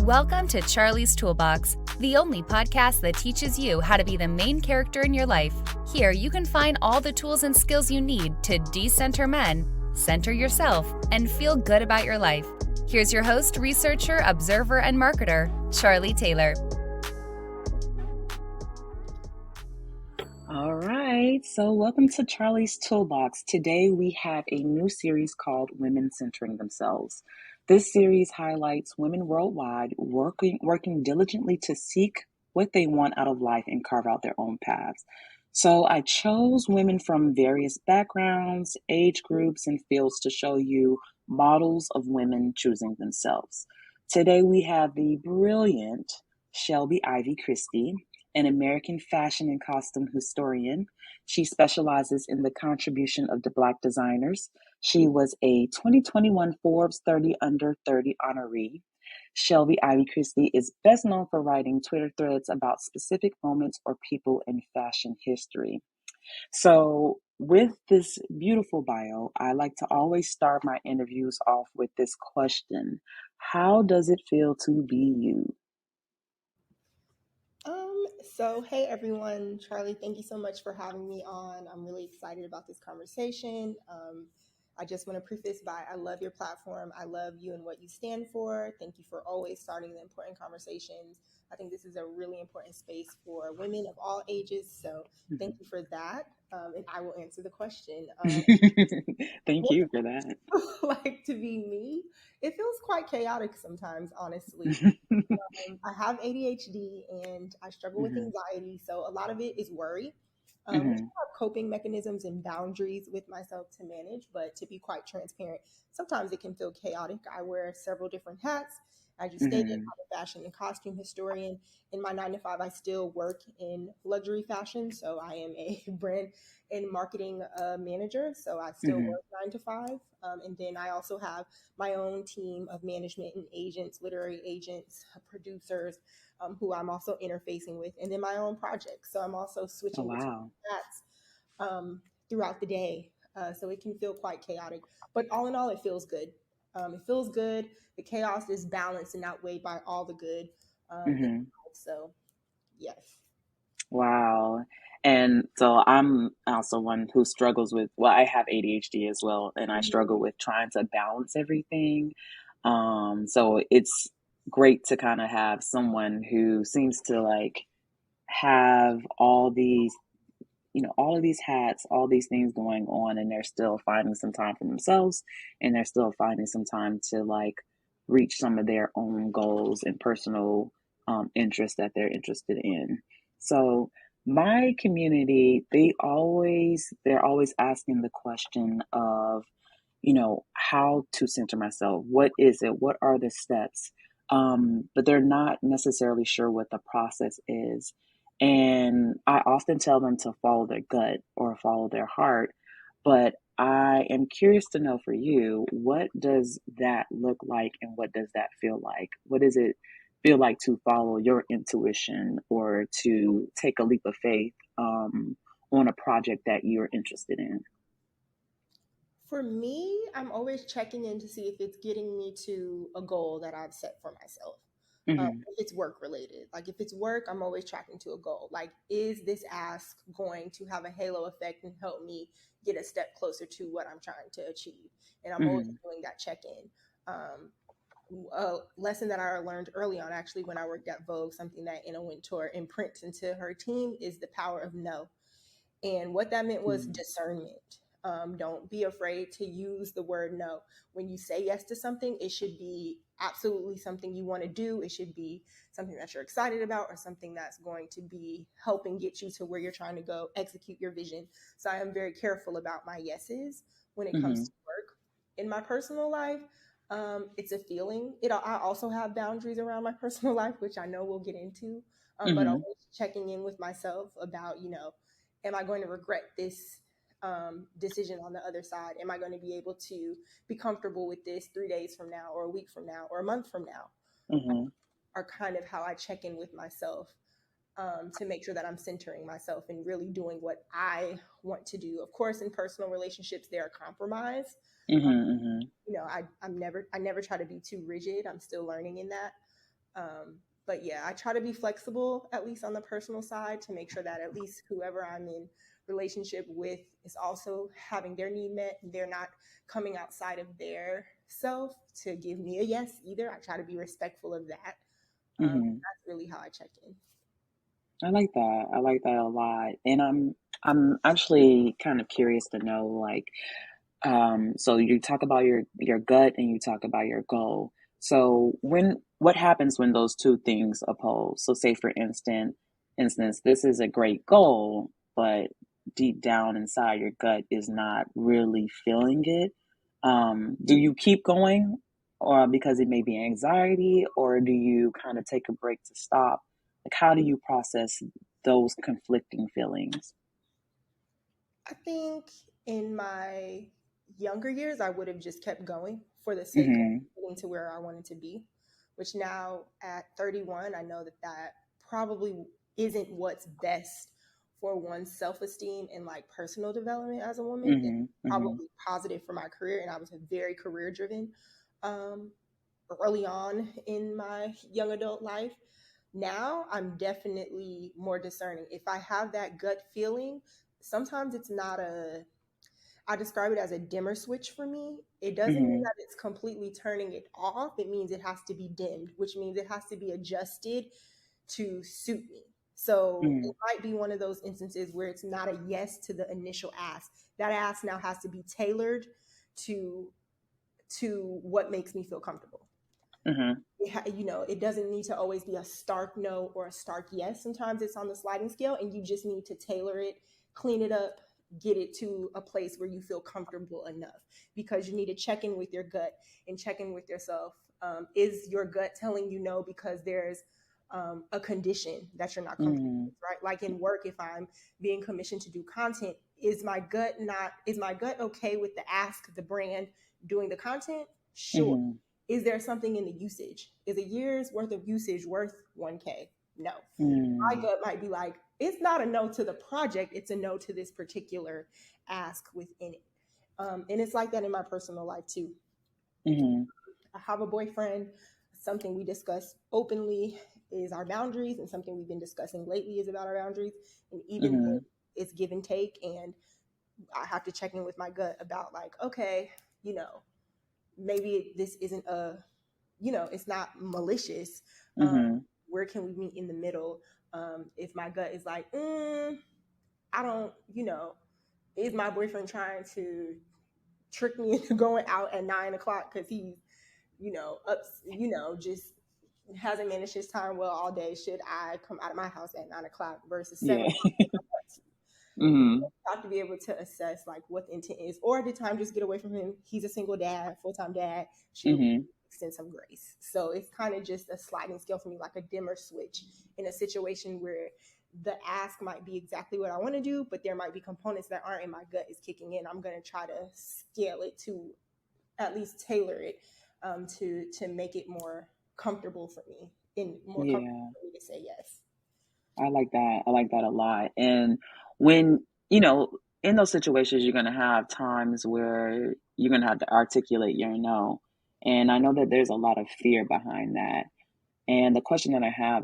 Welcome to Charlie's Toolbox, the only podcast that teaches you how to be the main character in your life. Here you can find all the tools and skills you need to decenter men, center yourself, and feel good about your life. Here's your host, researcher, observer, and marketer, Charlie Taylor. All right, so welcome to Charlie's Toolbox. Today we have a new series called Women Centering Themselves. This series highlights women worldwide working diligently to seek what they want out of life and carve out their own paths. So I chose women from various backgrounds, age groups, and fields to show you models of women choosing themselves. Today we have the brilliant Shelby Ivey Christie, an American fashion and costume historian. She specializes in the contribution of the Black designers. She was a 2021 Forbes 30 Under 30 honoree. Shelby Ivey Christie is best known for writing Twitter threads about specific moments or people in fashion history. So with this beautiful bio, I like to always start my interviews off with this question: how does it feel to be you? So hey everyone, Charlie, thank you so much for having me on. I'm really excited about this conversation. I just want to preface by I love your platform. I love you and what you stand for. Thank you for always starting the important conversations. I think this is a really important space for women of all ages. So thank you for that. And I will answer the question. Thank you for that. Like to be me, it feels quite chaotic sometimes, honestly. I have ADHD and I struggle with anxiety, so a lot of it is worry. We have coping mechanisms and boundaries with myself to manage, but to be quite transparent, sometimes it can feel chaotic. I wear several different hats. As you stated, I'm a fashion and costume historian. In my 9 to 5, I still work in luxury fashion, so I am a brand and marketing manager. So I still work 9 to 5, and then I also have my own team of management and agents, literary agents, producers, who I'm also interfacing with, and then my own projects. So I'm also switching between hats throughout the day. So it can feel quite chaotic, but all in all, it feels good. It feels good. The chaos is balanced and outweighed by all the good. So, yes. Wow. And so I'm also one who struggles with, well, I have ADHD as well, and I struggle with trying to balance everything. So it's great to kind of have someone who seems to like have all these, all of these hats, all these things going on, and they're still finding some time for themselves, and they're still finding some time to like reach some of their own goals and personal interests that they're interested in. So my community, they're always asking the question of, how to center myself. What is it? What are the steps? But they're not necessarily sure what the process is. And I often tell them to follow their gut or follow their heart. But I am curious to know for you, what does that look like and what does that feel like? What does it feel like to follow your intuition or to take a leap of faith on a project that you're interested in? For me, I'm always checking in to see if it's getting me to a goal that I've set for myself. If it's work related, like if it's work, I'm always tracking to a goal. Like, is this ask going to have a halo effect and help me get a step closer to what I'm trying to achieve? And I'm always doing that check-in. A lesson that I learned early on, actually, when I worked at Vogue, something that Anna Wintour imprints into her team is the power of no. And what that meant was discernment. Don't be afraid to use the word no. When you say yes to something, it should be absolutely something you want to do. It should be something that you're excited about or something that's going to be helping get you to where you're trying to go, execute your vision. So I am very careful about my yeses when it comes to work. In my personal life, it's a feeling. I also have boundaries around my personal life, which I know we'll get into, but always checking in with myself about, am I going to regret this decision on the other side? Am I going to be able to be comfortable with this 3 days from now or a week from now or a month from now? Are kind of how I check in with myself to make sure that I'm centering myself and really doing what I want to do. Of course, in personal relationships, there are compromise. I never try to be too rigid. I'm still learning in that. But yeah, I try to be flexible, at least on the personal side, to make sure that at least whoever I'm in relationship with is also having their need met. They're not coming outside of their self to give me a yes either. I try to be respectful of that. That's really how I check in. I like that. I like that a lot. And I'm actually kind of curious to know, like, so you talk about your gut and you talk about your goal. So what happens when those two things oppose? So say for instance, this is a great goal, but deep down inside your gut is not really feeling it. Do you keep going or because it may be anxiety, or do you kind of take a break to stop? Like, how do you process those conflicting feelings? I think in my younger years, I would have just kept going for the sake of Mm-hmm. getting to where I wanted to be, which now at 31, I know that that probably isn't what's best for one's self-esteem and like personal development as a woman. It's Mm-hmm. Mm-hmm. probably positive for my career. And I was very career driven um, early on in my young adult life. Now I'm definitely more discerning. If I have that gut feeling, sometimes it's not a, I describe it as a dimmer switch for me. It doesn't mean Mm-hmm. that it's completely turning it off. It means it has to be dimmed, which means it has to be adjusted to suit me. So Mm-hmm. it might be one of those instances where it's not a yes to the initial ask. That ask now has to be tailored to what makes me feel comfortable. Mm-hmm. It doesn't need to always be a stark no or a stark yes. Sometimes it's on the sliding scale and you just need to tailor it, clean it up, get it to a place where you feel comfortable enough, because you need to check in with your gut and check in with yourself. Is your gut telling you no because there's a condition that you're not comfortable Mm-hmm. with, right? Like in work, if I'm being commissioned to do content, is my gut okay with the ask, the brand doing the content? Sure. Mm-hmm. Is there something in the usage? Is a year's worth of usage worth 1K? No. My Mm-hmm. gut might be like, it's not a no to the project, it's a no to this particular ask within it. And it's like that in my personal life too. Mm-hmm. I have a boyfriend. Something we discuss openly is our boundaries, and something we've been discussing lately is about our boundaries. And even Mm-hmm. then, it's give and take. And I have to check in with my gut about, like, okay, maybe this isn't it's not malicious. Um, Mm-hmm. where can we meet in the middle? If my gut is like, I don't, is my boyfriend trying to trick me into going out at 9 o'clock because he's, just hasn't managed his time well all day? Should I come out of my house at 9 o'clock versus Yeah. 7 o'clock? Mm-hmm. I have to be able to assess like what the intent is, or did time just get away from him? He's a single dad, full-time dad. Should Mm-hmm. extend some grace. So it's kind of just a sliding scale for me, like a dimmer switch in a situation where the ask might be exactly what I want to do, but there might be components that aren't, and my gut is kicking in. I'm going to try to scale it to at least tailor it to make it more comfortable for me and more comfortable Yeah. for me to say yes. I like that. I like that a lot. And when, you know, in those situations, you're going to have times where you're going to have to articulate your no. And I know that there's a lot of fear behind that. And the question that I have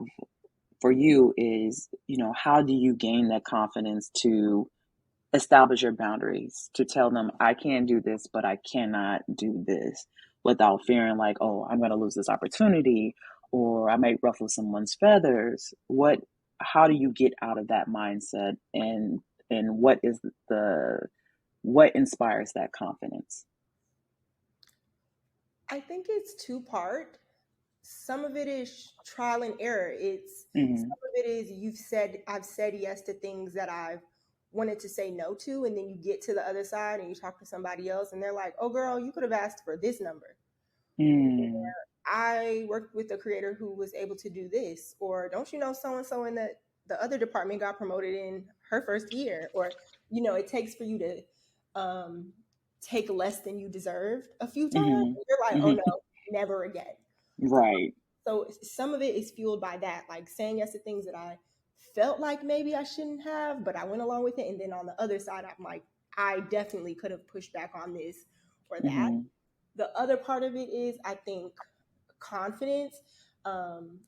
for you is, how do you gain that confidence to establish your boundaries, to tell them, I can do this, but I cannot do this, without fearing like, oh, I'm going to lose this opportunity, or I might ruffle someone's feathers. How do you get out of that mindset, and what inspires that confidence? I think it's two-part. Some of it is trial and error. It's Mm-hmm. some of it is I've said yes to things that I've wanted to say no to, and then you get to the other side and you talk to somebody else and they're like, oh girl, you could have asked for this number. Mm-hmm. I worked with a creator who was able to do this, or don't you know so and so in the other department got promoted in her first year, or it takes for you to take less than you deserved a few times. You're like, oh Mm-hmm. no, never again. Right. So some of it is fueled by that, like saying yes to things that I felt like maybe I shouldn't have, but I went along with it. And then on the other side, I'm like, I definitely could have pushed back on this or that. Mm-hmm. The other part of it is, I think, confidence. um,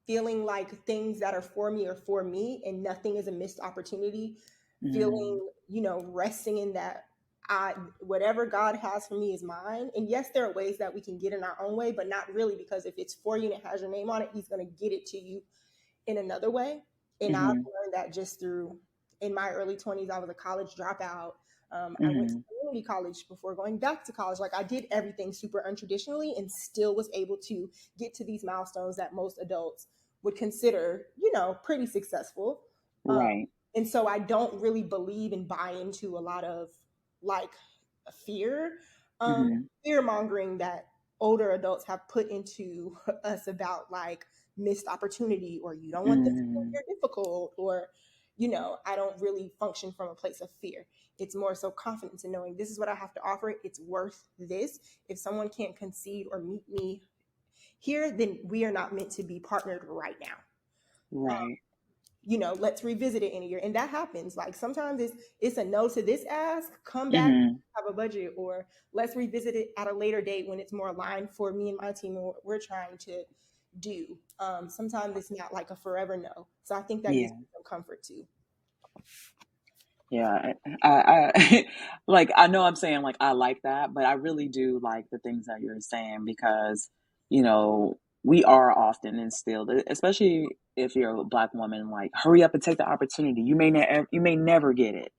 feeling like things that are for me are for me and nothing is a missed opportunity, feeling, resting in that whatever God has for me is mine. And yes, there are ways that we can get in our own way, but not really, because if it's for you and it has your name on it, he's going to get it to you in another way. And I've learned that just through, in my early 20s, I was a college dropout. I went to community college before going back to college. Like, I did everything super untraditionally and still was able to get to these milestones that most adults would consider, pretty successful. Right. And so I don't really believe and buy into a lot of like fear, fear mongering that older adults have put into us about like missed opportunity, or you don't want this to be difficult, or I don't really function from a place of fear. It's more so confidence in knowing this is what I have to offer. It's worth this. If someone can't concede or meet me here, then we are not meant to be partnered right now. Right. Let's revisit it in a year. And that happens. Like, sometimes it's a no to this ask, come back, have a budget, or let's revisit it at a later date when it's more aligned for me and my team and what we're trying to do. Sometimes it's not like a forever no. So I think that gives me some comfort too. Yeah, I like, I know I'm saying like I like that, but I really do like the things that you're saying, because we are often instilled, especially if you're a Black woman, like, hurry up and take the opportunity. You may never get it.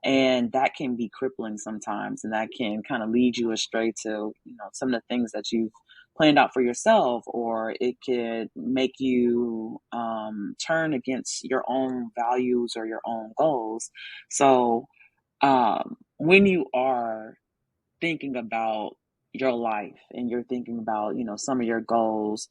And that can be crippling sometimes, and that can kind of lead you astray to some of the things that you've planned out for yourself, or it could make you turn against your own values or your own goals. So when you are thinking about your life and you're thinking about some of your goals,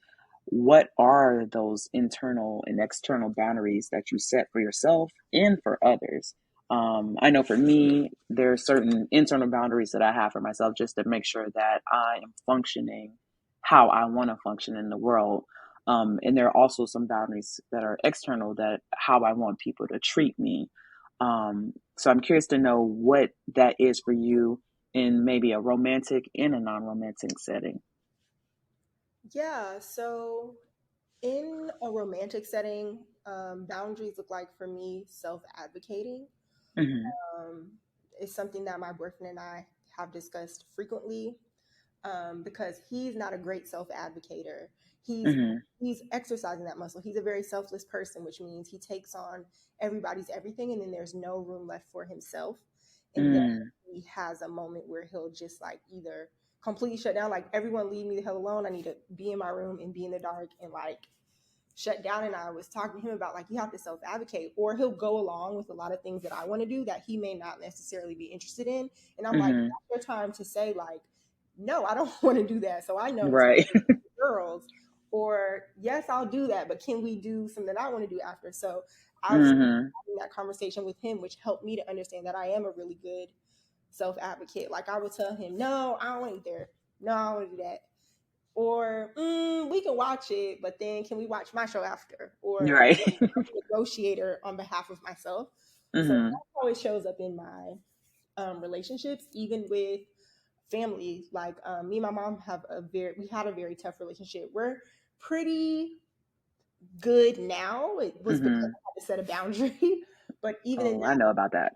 what are those internal and external boundaries that you set for yourself and for others? I know for me, there are certain internal boundaries that I have for myself, just to make sure that I am functioning how I want to function in the world. And there are also some boundaries that are external, that how I want people to treat me. So I'm curious to know what that is for you in maybe a romantic and a non-romantic setting. Yeah, so in a romantic setting, boundaries look like, for me, self-advocating. It's something that my boyfriend and I have discussed frequently, because he's not a great self-advocator. He's exercising that muscle. He's a very selfless person, which means he takes on everybody's everything, and then there's no room left for himself. And then he has a moment where he'll just like either completely shut down, like, everyone leave me the hell alone. I need to be in my room and be in the dark and like shut down. And I was talking to him about, like, you have to self-advocate, or he'll go along with a lot of things that I want to do that he may not necessarily be interested in. And I'm like, that's your time to say, like, no, I don't want to do that. So I know Right. girls, or yes, I'll do that, but can we do something I want to do after? So I was having that conversation with him, which helped me to understand that I am a really good self-advocate. Like, I would tell him, no, I don't want to eat there. No, I don't want to do that. Or we can watch it, but then can we watch my show after? Or right. I'm a negotiator on behalf of myself. So that always shows up in my relationships, even with family. Like, me and my mom we had a very tough relationship. We're pretty good now. It was because I had to set a boundary. But even in that, I know about that.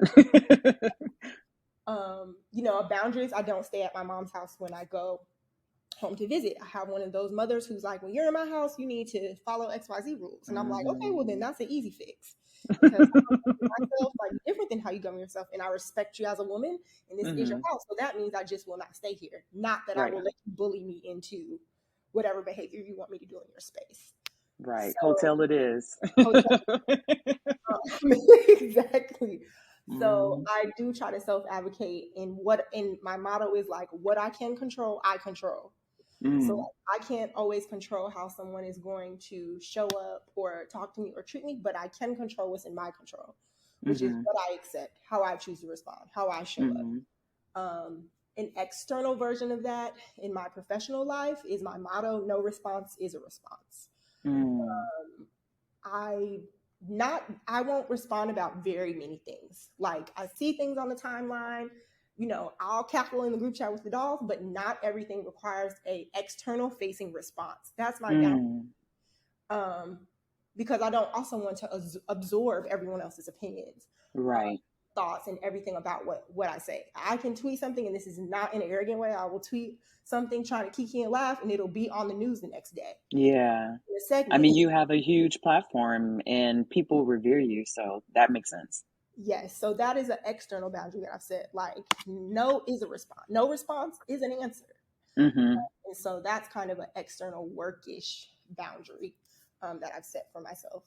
boundaries, I don't stay at my mom's house when I go home to visit. I have one of those mothers who's like, when you're in my house, you need to follow XYZ rules. And I'm like, okay, well then that's an easy fix. Because myself, like, different than how you govern yourself, and I respect you as a woman, and this is your house. So that means I just will not stay here. Not that I will let you bully me into whatever behavior you want me to do in your space. Right. So, hotel it is. Exactly. So I do try to self-advocate, and my motto is like, what I can control, I control. So like, I can't always control how someone is going to show up or talk to me or treat me, but I can control what's in my control, which is what I accept, how I choose to respond, how I show up. An external version of that in my professional life is my motto: no response is a response. I won't respond about very many things. Like, I see things on the timeline, I'll cackle in the group chat with the dolls, but not everything requires a external facing response. That's my boundary. Because I don't also want to absorb everyone else's opinions, Right. thoughts, and everything about what I say. I can tweet something, and this is not in an arrogant way. I will tweet something trying to kiki and laugh, and it'll be on the news the next day. Yeah. I mean, you have a huge platform and people revere you, so that makes sense. Yes, so that is an external boundary that I've set. Like, no is a response. No response is an answer. Mm-hmm. And so that's kind of an external workish boundary that I've set for myself.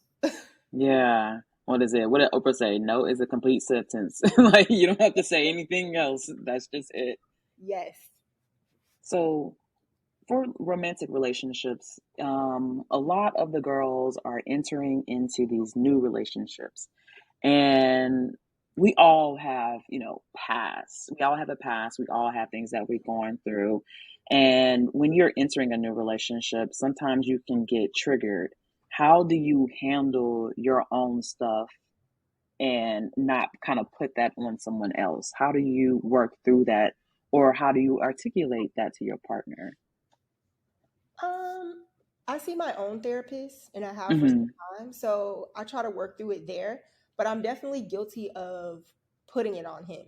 Yeah. What is it? What did Oprah say? No is a complete sentence. Like, you don't have to say anything else. That's just it. Yes. So for romantic relationships, a lot of the girls are entering into these new relationships. And we all have, past. We all have a past. We all have things that we're going through. And when you're entering a new relationship, sometimes you can get triggered. How do you handle your own stuff and not kind of put that on someone else? How do you work through that? Or how do you articulate that to your partner? I see my own therapist, and I have for some time. So I try to work through it there. But I'm definitely guilty of putting it on him,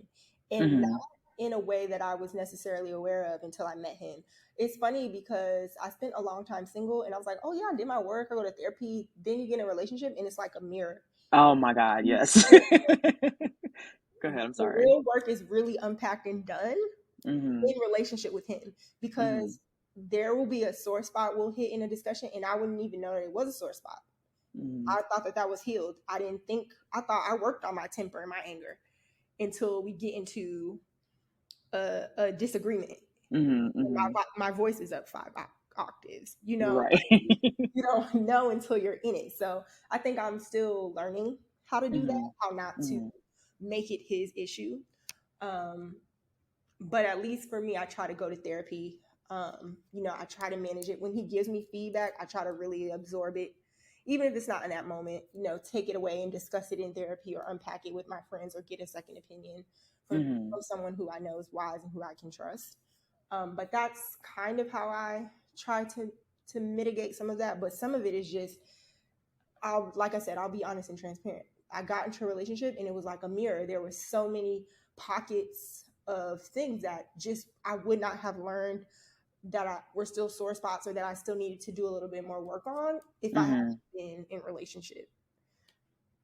and not in a way that I was necessarily aware of until I met him. It's funny because I spent a long time single, and I was like, oh yeah, I did my work, I go to therapy. Then you get in a relationship, and it's like a mirror. Oh my God, yes. Go ahead, I'm The sorry. real work is really unpacked and done in relationship with him, because there will be a sore spot we'll hit in a discussion, and I wouldn't even know that it was a sore spot. I thought that was healed. I thought I worked on my temper and my anger until we get into a disagreement. My voice is up 5 octaves. Right. You don't know until you're in it. So I think I'm still learning how to do that, how not to make it his issue. But at least for me, I try to go to therapy. I try to manage it. When he gives me feedback, I try to really absorb it. Even if it's not in that moment, take it away and discuss it in therapy, or unpack it with my friends, or get a second opinion from someone who I know is wise and who I can trust. But that's kind of how I try to mitigate some of that. But some of it is just, like I said, I'll be honest and transparent. I got into a relationship and it was like a mirror. There were so many pockets of things that just I would not have learned that were still sore spots, or that I still needed to do a little bit more work on if I hadn't been in relationship.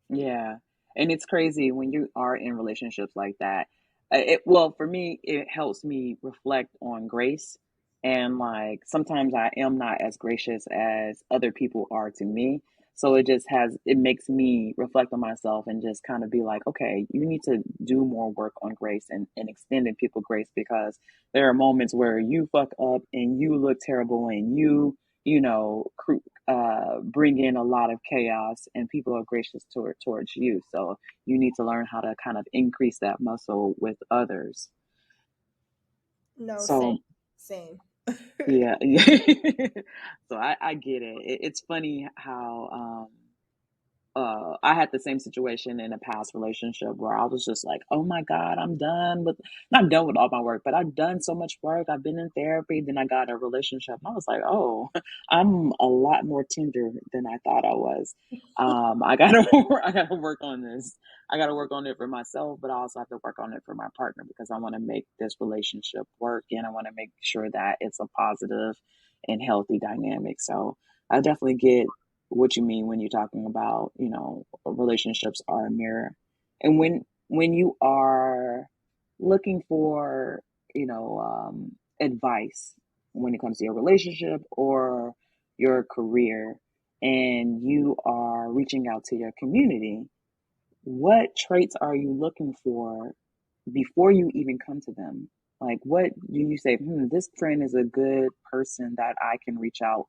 Yeah. And it's crazy when you are in relationships like that. For me, it helps me reflect on grace. And like sometimes I am not as gracious as other people are to me. So it makes me reflect on myself and just kind of be like, okay, you need to do more work on grace and extending people grace, because there are moments where you fuck up and you look terrible and bring in a lot of chaos, and people are gracious towards you. So you need to learn how to kind of increase that muscle with others. No, so same. Yeah. So I get it. It's funny how I had the same situation in a past relationship where I was just like, oh my God, not done with all my work, but I've done so much work. I've been in therapy. Then I got a relationship and I was like, oh, I'm a lot more tender than I thought I was. I gotta work on this. I gotta work on it for myself, but I also have to work on it for my partner, because I want to make this relationship work, and I want to make sure that it's a positive and healthy dynamic. So I definitely get what you mean when you're talking about, relationships are a mirror. And when you are looking for, advice when it comes to your relationship or your career, and you are reaching out to your community, what traits are you looking for before you even come to them? Like, what do you say, this friend is a good person that I can reach out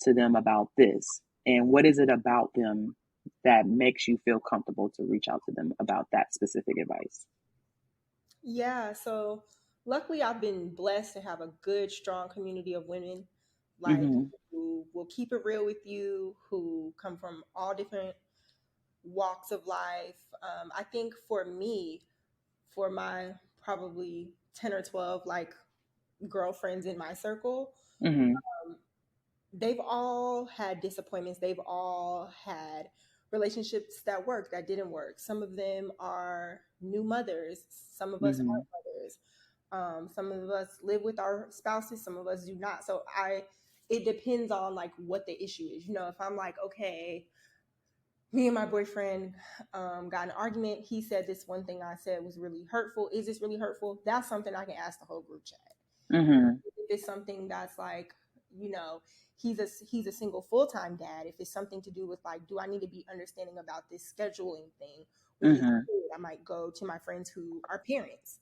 to them about this? And what is it about them that makes you feel comfortable to reach out to them about that specific advice? Yeah, so luckily I've been blessed to have a good, strong community of women, like who will keep it real with you, who come from all different walks of life. I think for me, for my probably 10 or 12 like girlfriends in my circle. Mm-hmm. They've all had disappointments. They've all had relationships that worked, that didn't work. Some of them are new mothers. Some of us Mm-hmm. aren't mothers. Some of us live with our spouses. Some of us do not. So it depends on like what the issue is. You know, if I'm like, okay, me and my boyfriend got in an argument. He said this one thing I said was really hurtful. Is this really hurtful? That's something I can ask the whole group chat. Mm-hmm. If it's something that's like, you know, he's a single full-time dad. If it's something to do with like, do I need to be understanding about this scheduling thing with his Mm-hmm. kid? I might go to my friends who are parents,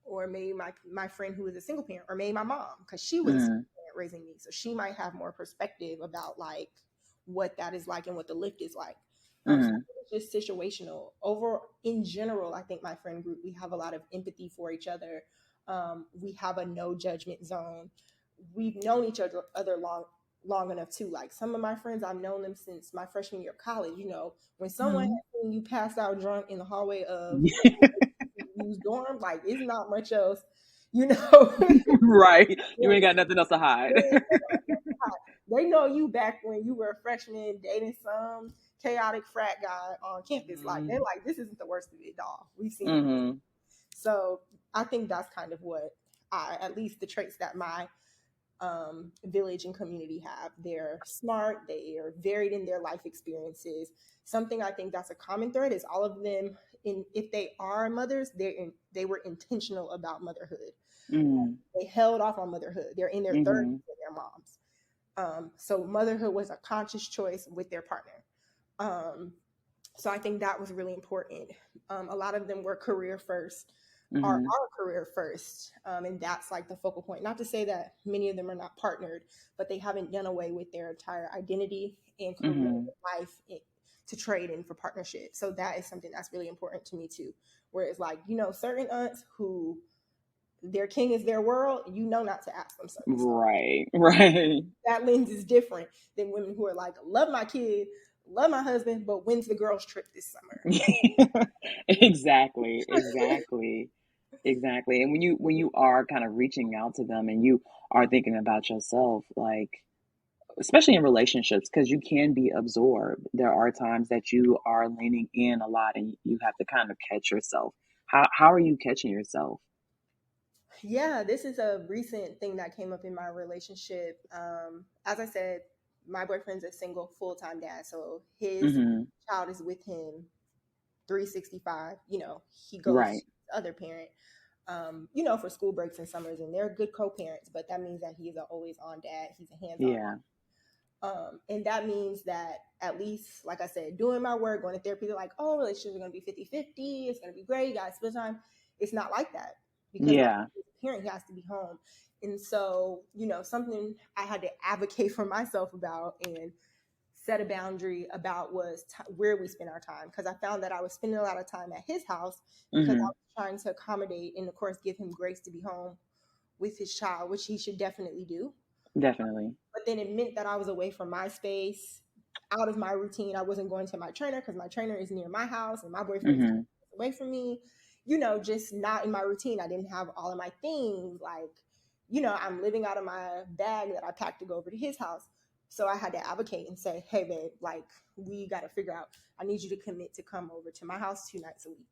or maybe my friend who is a single parent, or maybe my mom, because she was a Mm-hmm. single parent raising me, so she might have more perspective about like what that is like and what the lift is like. So Mm-hmm. it's just situational. Over in general, I think my friend group, we have a lot of empathy for each other. We have a no judgment zone. We've known each other long enough too. Like some of my friends, I've known them since my freshman year of college. You know, when someone has seen you passed out drunk in the hallway of used dorm, like it's not much else, you know. Right. You ain't got nothing else to hide. They know you back when you were a freshman dating some chaotic frat guy on campus. Like they're like, this isn't the worst of it, dog. We've seen it. Mm-hmm. So I think that's kind of what at least the traits that my village and community have. They're smart. They are varied in their life experiences. Something I think that's a common thread is all of them. If they are mothers, they were intentional about motherhood. Mm-hmm. They held off on motherhood. They're in their 30s Mm-hmm. with their moms. So motherhood was a conscious choice with their partner. So I think that was really important. A lot of them were career first, or Mm-hmm. are career first. And that's like the focal point. Not to say that many of them are not partnered, but they haven't done away with their entire identity and career Mm-hmm. life to trade in for partnership. So that is something that's really important to me too. Whereas like, you know, certain aunts who their king is their world, you know not to ask them certain stuff. Right. Right. That lens is different than women who are like, love my kid, love my husband, but when's the girls trip this summer? Exactly. Exactly. Exactly. And when you are kind of reaching out to them and you are thinking about yourself, like especially in relationships, because you can be absorbed. There are times that you are leaning in a lot and you have to kind of catch yourself. How are you catching yourself? Yeah, this is a recent thing that came up in my relationship. As I said, my boyfriend's a single full-time dad, so his Mm-hmm. child is with him 365. You know, he goes Right. to the other parent, you know, for school breaks and summers, and they're good co-parents, but that means that he is an always-on dad. He's a hands-on. Yeah. And that means that at least, like I said, doing my work, going to therapy, they're like, oh, relationships are going to be 50-50. It's going to be great. You guys spend time. It's not like that because my Yeah. parent has to be home. And so, you know, something I had to advocate for myself about and set a boundary about was where we spend our time. Because I found that I was spending a lot of time at his house because I Mm-hmm. was trying to accommodate and, of course, give him grace to be home with his child, which he should definitely do. Definitely. But then it meant that I was away from my space, out of my routine. I wasn't going to my trainer because my trainer is near my house and my boyfriend is Mm-hmm. away from me, you know, just not in my routine. I didn't have all of my things. Like, you know, I'm living out of my bag that I packed to go over to his house. So I had to advocate and say, hey, babe, like, we got to figure out, I need you to commit to come over to my house 2 nights a week.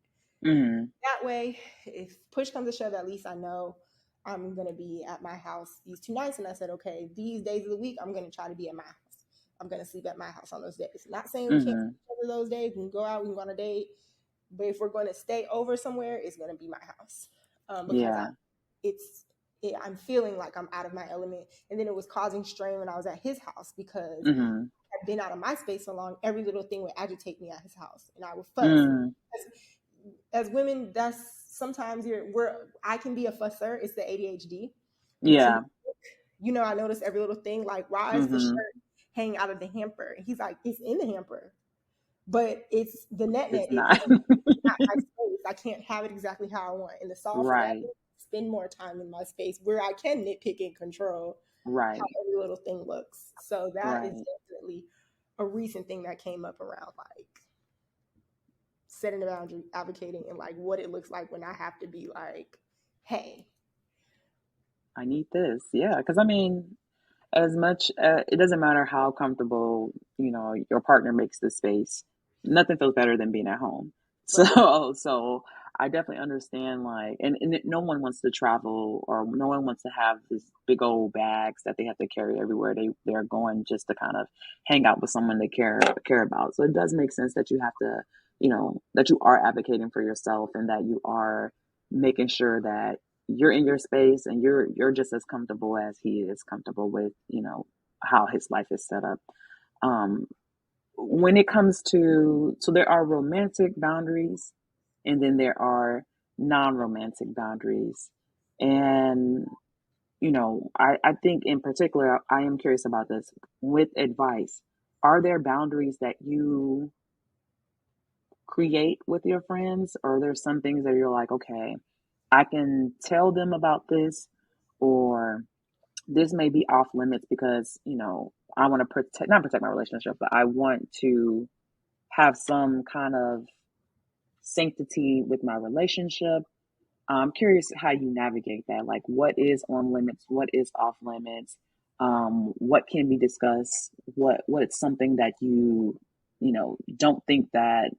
Mm-hmm. That way, if push comes to shove, at least I know I'm going to be at my house these 2 nights. And I said, okay, these days of the week, I'm going to try to be at my house. I'm going to sleep at my house on those days. Not saying we can't Mm-hmm. see each other those days. We can go out, we can go on a date. But if we're going to stay over somewhere, it's going to be my house. Because Yeah. I'm feeling like I'm out of my element. And then it was causing strain when I was at his house because Mm-hmm. I've been out of my space so long, every little thing would agitate me at his house. And I would fuss. Mm-hmm. As women, that's sometimes I can be a fusser. It's the ADHD. Yeah. You know, I notice every little thing. Like, why is the Mm-hmm. shirt hanging out of the hamper? And he's like, it's in the hamper, but it's the net. It's It's not. not my space. I can't have it exactly how I want. And the solve for that Right. is spend more time in my space where I can nitpick and control Right. how every little thing looks. So that is Right. definitely a recent thing that came up around like setting a boundary, advocating, and like what it looks like when I have to be like hey, I need this. Yeah, because I mean, as much it doesn't matter how comfortable your partner makes the space. Nothing feels better than being at home. right. So I definitely understand, like, and no one wants to travel, or no one wants to have this big old bags that they have to carry everywhere they're going, just to kind of hang out with someone they care about. So it does make sense that you have to, that you are advocating for yourself, and that you are making sure that you're in your space, and you're just as comfortable as he is comfortable with, how his life is set up. Um, when it comes to, so there are romantic boundaries, and then there are non-romantic boundaries. And, I think in particular, I am curious about this with advice. Are there boundaries that you create with your friends, or are there some things that you're like, okay, I can tell them about this, or this may be off limits because, I want to not protect my relationship, but I want to have some kind of sanctity with my relationship. I'm curious how you navigate that. Like, what is on limits? What is off limits? What can be discussed? What's something that don't think that,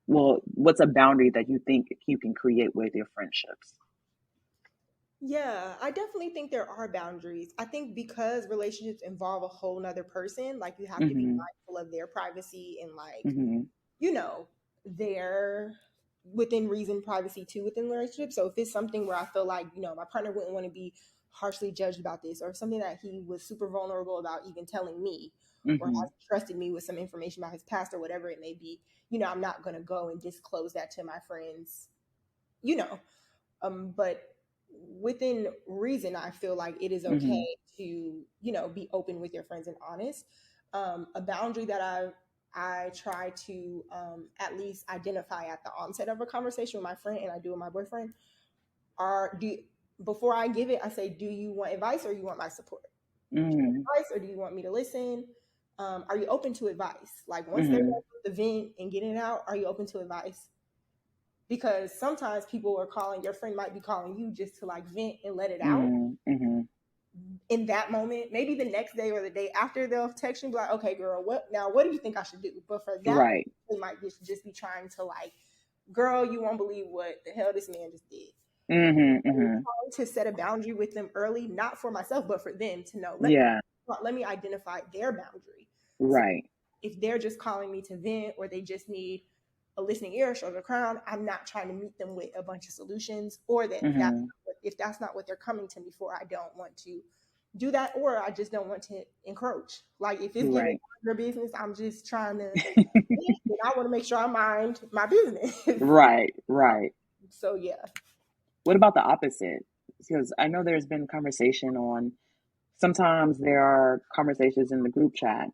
well, what's a boundary that you think you can create with your friendships? Yeah, I definitely think there are boundaries. I think because relationships involve a whole nother person, like you have to be Mm-hmm. mindful of their privacy and like, Mm-hmm. you know, their within reason privacy too within the relationship. So if it's something where I feel like, my partner wouldn't want to be harshly judged about this, or something that he was super vulnerable about even telling me, or Mm-hmm. has trusted me with some information about his past or whatever it may be, I'm not gonna go and disclose that to my friends, you know. But within reason, I feel like it is Mm-hmm. okay to, be open with your friends and honest. A boundary that I try to at least identify at the onset of a conversation with my friend, and I do with my boyfriend, are do before I give it, I say, do you want advice or you want my support? Do you want Mm-hmm. advice or do you want me to listen? Are you open to advice? Like once they're Mm-hmm. done with the vent and getting it out, are you open to advice? Because sometimes people are calling, your friend might be calling you just to like vent and let it out Mm-hmm. in that moment. Maybe the next day or the day after they'll text you and be like, okay, girl, what do you think I should do? But for that, Right. they might just be trying to like, girl, you won't believe what the hell this man just did. Mm-hmm. I'm Mm-hmm. trying to set a boundary with them early, not for myself, but for them to know. Yeah. Let me identify their boundary. So Right. if they're just calling me to vent, or they just need a listening ear, shoulder crown, I'm not trying to meet them with a bunch of solutions, or Mm-hmm. if that's not what they're coming to me for, I don't want to do that, or I just don't want to encroach. Like if it's giving Right. your business, I'm just trying to, and I want to make sure I mind my business. Right. Right. So yeah. What about the opposite? Because I know there's been conversation on, sometimes there are conversations in the group chat,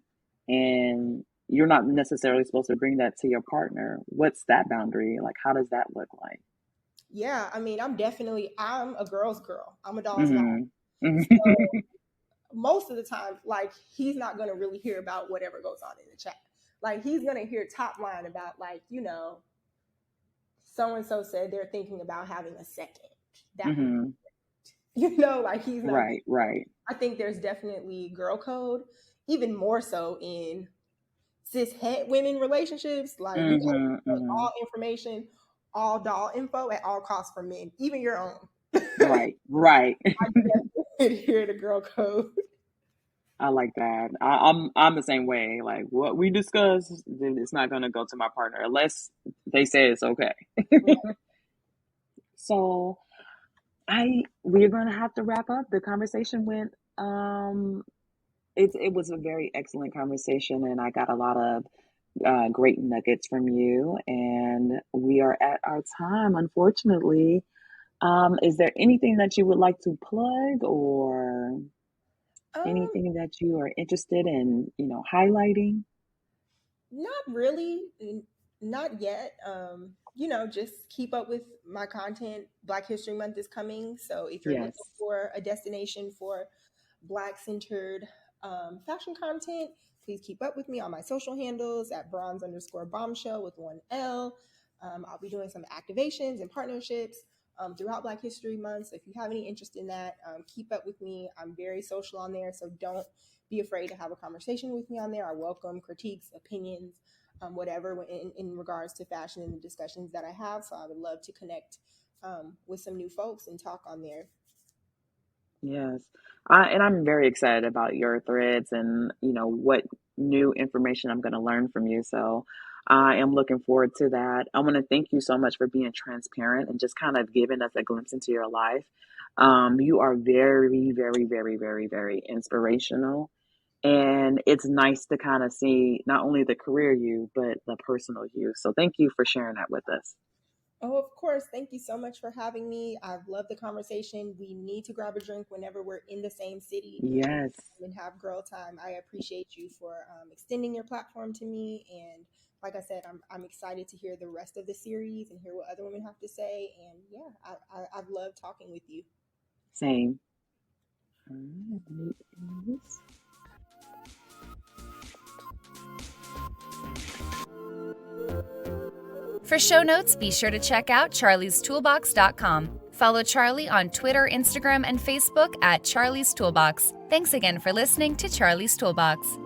and you're not necessarily supposed to bring that to your partner. What's that boundary? Like, how does that look like? Yeah, I mean, I'm a girl's girl. I'm a doll's doll. Mm-hmm. So Mm-hmm. most of the time, like he's not gonna really hear about whatever goes on in the chat. Like he's gonna hear top line about like, so and so said they're thinking about having a second. That would, Mm-hmm. like he's not. Right. Right. I think there's definitely girl code, even more so in cis het women relationships. Like you gotta Mm-hmm. put Mm-hmm. all information, all doll info at all costs for men, even your own. Right. Right. I definitely hear the girl code. I like that. I'm the same way. Like, what we discuss, then it's not gonna go to my partner unless they say it's okay. So we're gonna have to wrap up. The conversation went it was a very excellent conversation, and I got a lot of great nuggets from you. And we are at our time, unfortunately. Is there anything that you would like to plug, or Um, anything that you are interested in, highlighting? Not really, not yet. Just keep up with my content. Black History Month is coming, so if you're looking Yes. for a destination for Black-centered fashion content, please keep up with me on my social handles at bronze_bombshell with 1L. I'll be doing some activations and partnerships throughout Black History Month. So if you have any interest in that, keep up with me. I'm very social on there, so don't be afraid to have a conversation with me on there. I welcome critiques, opinions, whatever in regards to fashion and the discussions that I have. So I would love to connect with some new folks and talk on there. Yes. And I'm very excited about your threads and, what new information I'm going to learn from you. So I am looking forward to that. I want to thank you so much for being transparent and just kind of giving us a glimpse into your life. You are very, very, very, very, very inspirational. And it's nice to kind of see not only the career you, but the personal you. So thank you for sharing that with us. Oh, of course. Thank you so much for having me. I've loved the conversation. We need to grab a drink whenever we're in the same city. Yes. And have girl time. I appreciate you for extending your platform to me. And like I said, I'm excited to hear the rest of the series and hear what other women have to say. And yeah, I've loved talking with you. Same. For show notes, be sure to check out charliestoolbox.com. Follow Charlie on Twitter, Instagram, and Facebook at Charlie's Toolbox. Thanks again for listening to Charlie's Toolbox.